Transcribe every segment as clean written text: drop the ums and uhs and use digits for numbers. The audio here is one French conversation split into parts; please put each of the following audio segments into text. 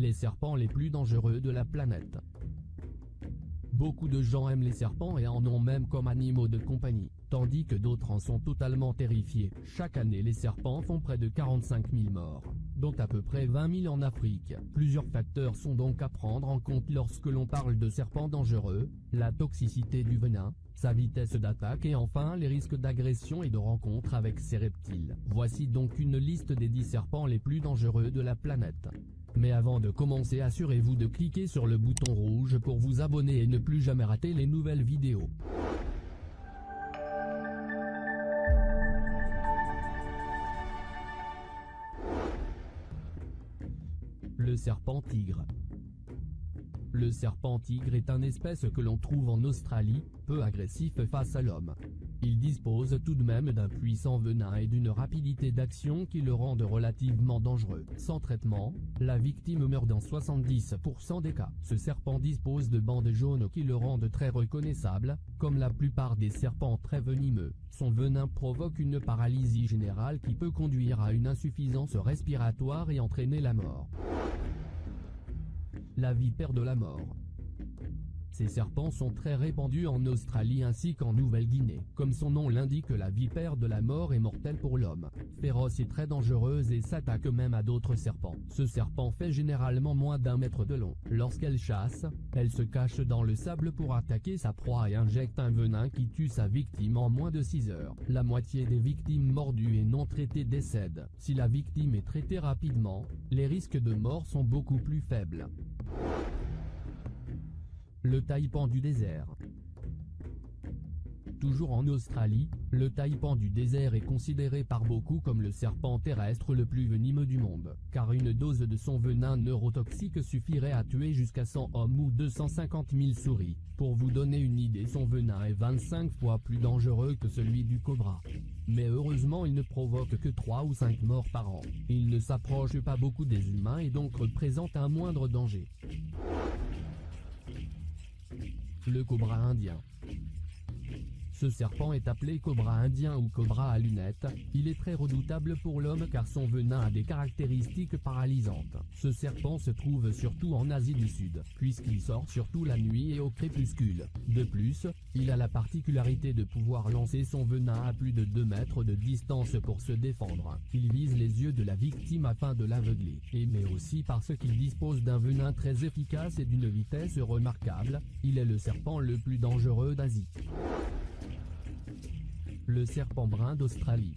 les serpents les plus dangereux de la planète. Beaucoup de gens aiment les serpents et en ont même comme animaux de compagnie, tandis que d'autres en sont totalement terrifiés. Chaque année les serpents font près de 45 000 morts, dont à peu près 20 000 en Afrique. Plusieurs facteurs sont donc à prendre en compte lorsque l'on parle de serpents dangereux: la toxicité du venin, sa vitesse d'attaque et enfin les risques d'agression et de rencontre avec ces reptiles. Voici donc une liste des 10 serpents les plus dangereux de la planète. Mais avant de commencer, assurez-vous de cliquer sur le bouton rouge pour vous abonner et ne plus jamais rater les nouvelles vidéos. Le serpent tigre. Le serpent tigre est une espèce que l'on trouve en Australie, peu agressif face à l'homme. Il dispose tout de même d'un puissant venin et d'une rapidité d'action qui le rendent relativement dangereux. Sans traitement, la victime meurt dans 70% des cas. Ce serpent dispose de bandes jaunes qui le rendent très reconnaissable, comme la plupart des serpents très venimeux. Son venin provoque une paralysie générale qui peut conduire à une insuffisance respiratoire et entraîner la mort. La vipère de la mort. Ces serpents sont très répandus en Australie ainsi qu'en Nouvelle-Guinée. Comme son nom l'indique, la vipère de la mort est mortelle pour l'homme. Féroce et très dangereuse et s'attaque même à d'autres serpents. Ce serpent fait généralement moins d'1 mètre de long. Lorsqu'elle chasse, elle se cache dans le sable pour attaquer sa proie et injecte un venin qui tue sa victime en moins de 6 heures. La moitié des victimes mordues et non traitées décèdent. Si la victime est traitée rapidement, les risques de mort sont beaucoup plus faibles. Le taipan du désert. Toujours en Australie, le taipan du désert est considéré par beaucoup comme le serpent terrestre le plus venimeux du monde, car une dose de son venin neurotoxique suffirait à tuer jusqu'à 100 hommes ou 250 000 souris. Pour vous donner une idée, son venin est 25 fois plus dangereux que celui du cobra. Mais heureusement il ne provoque que 3 ou 5 morts par an. Il ne s'approche pas beaucoup des humains et donc représente un moindre danger. Le cobra indien. Ce serpent est appelé cobra indien ou cobra à lunettes. Il est très redoutable pour l'homme car son venin a des caractéristiques paralysantes. Ce serpent se trouve surtout en Asie du Sud, puisqu'il sort surtout la nuit et au crépuscule. De plus, il a la particularité de pouvoir lancer son venin à plus de 2 mètres de distance pour se défendre. Il vise les yeux de la victime afin de l'aveugler, mais aussi parce qu'il dispose d'un venin très efficace et d'une vitesse remarquable. Il est le serpent le plus dangereux d'Asie. Le serpent brun d'Australie.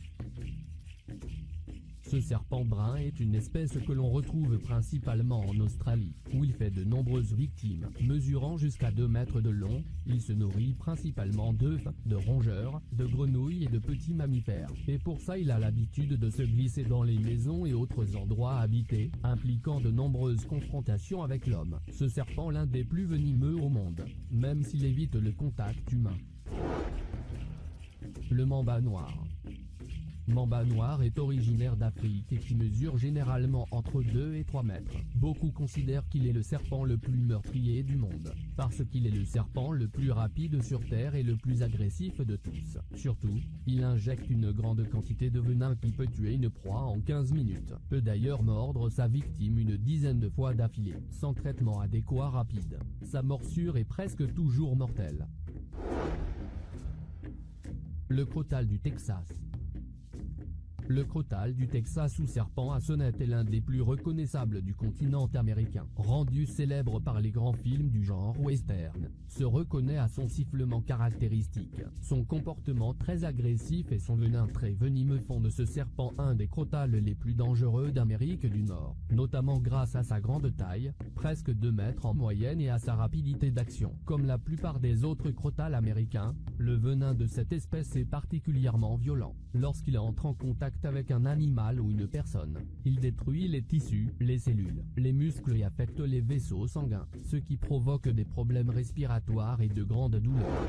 Ce serpent brun est une espèce que l'on retrouve principalement en Australie, où il fait de nombreuses victimes. Mesurant jusqu'à 2 mètres de long, il se nourrit principalement d'œufs, de rongeurs, de grenouilles et de petits mammifères. Et pour ça il a l'habitude de se glisser dans les maisons et autres endroits habités, impliquant de nombreuses confrontations avec l'homme. Ce serpent est l'un des plus venimeux au monde, même s'il évite le contact humain. Le mamba noir. Mamba noir est originaire d'Afrique et qui mesure généralement entre 2 et 3 mètres. Beaucoup considèrent qu'il est le serpent le plus meurtrier du monde, parce qu'il est le serpent le plus rapide sur Terre et le plus agressif de tous. Surtout, il injecte une grande quantité de venin qui peut tuer une proie en 15 minutes. Peut d'ailleurs mordre sa victime une dizaine de fois d'affilée, sans traitement adéquat rapide. Sa morsure est presque toujours mortelle. Le crotal du Texas. Le crotal du Texas ou serpent à sonnette est l'un des plus reconnaissables du continent américain. Rendu célèbre par les grands films du genre western, se reconnaît à son sifflement caractéristique. Son comportement très agressif et son venin très venimeux font de ce serpent un des crotales les plus dangereux d'Amérique du Nord, notamment grâce à sa grande taille, presque 2 mètres en moyenne, et à sa rapidité d'action. Comme la plupart des autres crotales américains, le venin de cette espèce est particulièrement violent. Lorsqu'il entre en contact avec un animal ou une personne, il détruit les tissus, les cellules, les muscles et affecte les vaisseaux sanguins, ce qui provoque des problèmes respiratoires et de grandes douleurs.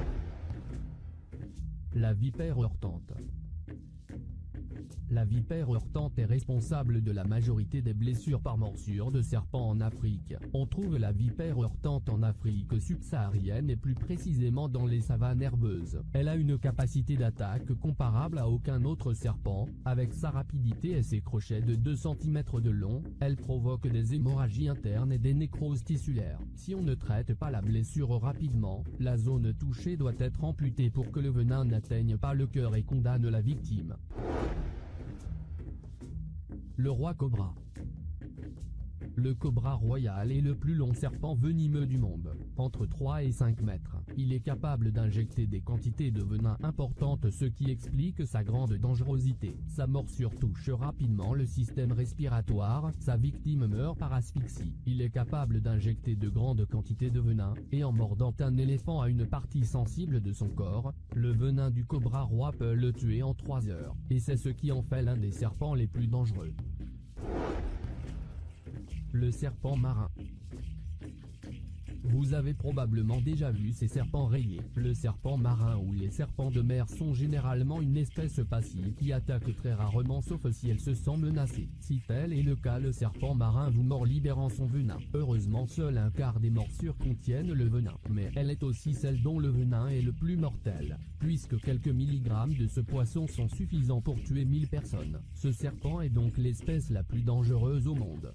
La vipère heurtante. La vipère heurtante est responsable de la majorité des blessures par morsure de serpent en Afrique. On trouve la vipère heurtante en Afrique subsaharienne et plus précisément dans les savanes herbeuses. Elle a une capacité d'attaque comparable à aucun autre serpent. Avec sa rapidité et ses crochets de 2 cm de long, elle provoque des hémorragies internes et des nécroses tissulaires. Si on ne traite pas la blessure rapidement, la zone touchée doit être amputée pour que le venin n'atteigne pas le cœur et condamne la victime. Le roi cobra. Le cobra royal est le plus long serpent venimeux du monde, entre 3 et 5 mètres. Il est capable d'injecter des quantités de venin importantes, ce qui explique sa grande dangerosité. Sa morsure touche rapidement le système respiratoire, sa victime meurt par asphyxie. Il est capable d'injecter de grandes quantités de venin, et en mordant un éléphant à une partie sensible de son corps, le venin du cobra roi peut le tuer en 3 heures. Et c'est ce qui en fait l'un des serpents les plus dangereux. Le serpent marin. Vous avez probablement déjà vu ces serpents rayés. Le serpent marin ou les serpents de mer sont généralement une espèce passive qui attaque très rarement sauf si elle se sent menacée. Si tel est le cas, le serpent marin vous mord libérant son venin. Heureusement, seul un quart des morsures contiennent le venin, mais elle est aussi celle dont le venin est le plus mortel, puisque quelques milligrammes de ce poisson sont suffisants pour tuer 1000 personnes. Ce serpent est donc l'espèce la plus dangereuse au monde.